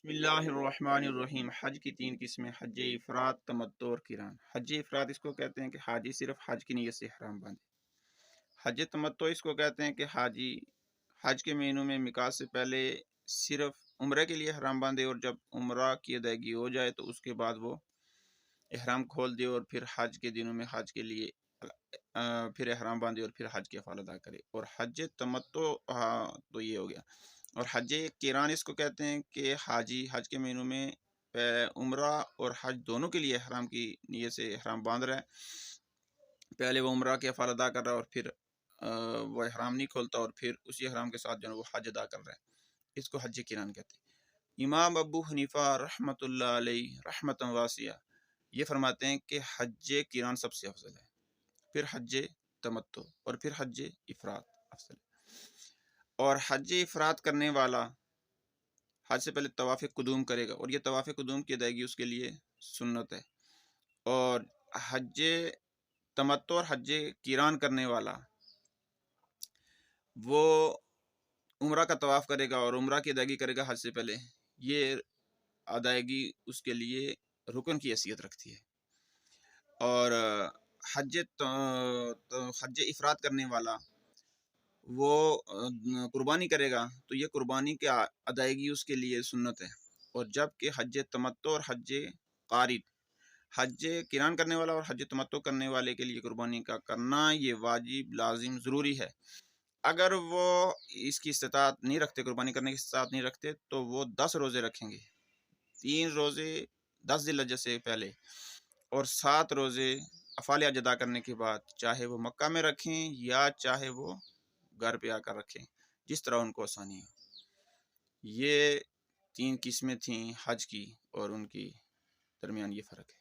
بسم اللہ الرحمن الرحیم۔ حج کی تین قسمیں: حج افراد، تمتع اور قران۔ حج افراد اس کو کہتے ہیں کہ حاجی صرف حج کی نیت سے احرام باندھے۔ حج تمتع اس کو کہتے ہیں کہ حاجی حج کے مہینوں میں میقات سے پہلے صرف عمرے کے لیے احرام باندھے، اور جب عمرہ کی ادائیگی ہو جائے تو اس کے بعد وہ احرام کھول دے اور پھر حج کے دنوں میں حج کے لیے پھر احرام باندھے اور پھر حج کے افعال ادا کرے۔ اور حج تمتع تو یہ ہو گیا۔ اور حج قران اس کو کہتے ہیں کہ حاجی حج کے مہینوں میں عمرہ اور حج دونوں کے لیے احرام کی نیت سے احرام باندھ رہا ہے۔ پہلے وہ عمرہ کے افعال ادا کر رہا ہے اور پھر وہ احرام نہیں کھولتا، اور پھر اسی احرام کے ساتھ جو ہے وہ حج ادا کر رہا ہے۔ اس کو حج قران کہتے ہیں۔ امام ابو حنیفہ رحمۃ اللہ علیہ رحمۃ واسعہ یہ فرماتے ہیں کہ حج قران سب سے افضل ہے، پھر حج تمتع اور پھر حج افراد افضل ہے۔ اور حج افراد کرنے والا حج سے پہلے طواف قدوم کرے گا، اور یہ طواف قدوم کی ادائیگی اس کے لیے سنت ہے۔ اور حج تمتع اور حج قران کرنے والا وہ عمرہ کا طواف کرے گا اور عمرہ کی ادائیگی کرے گا حج سے پہلے۔ یہ ادائیگی اس کے لیے رکن کی حیثیت رکھتی ہے۔ اور حج افراد کرنے والا وہ قربانی کرے گا، تو یہ قربانی کی ادائیگی اس کے لیے سنت ہے۔ اور جب کہ حج تمتع اور حج قارن، حج قران کرنے والا اور حج تمتع کرنے والے کے لیے قربانی کا کرنا یہ واجب، لازم، ضروری ہے۔ اگر وہ اس کی استطاعت نہیں رکھتے، قربانی کرنے کی استطاعت نہیں رکھتے، تو وہ 10 روزے رکھیں گے، 3 روزے 10 ذی الحجہ سے پہلے اور 7 روزے افعال حج ادا کرنے کے بعد، چاہے وہ مکہ میں رکھیں یا چاہے وہ گھر پہ آ کر رکھیں، جس طرح ان کو آسانی ہو۔ یہ 3 قسمیں تھیں حج کی، اور ان کی درمیان یہ فرق ہے۔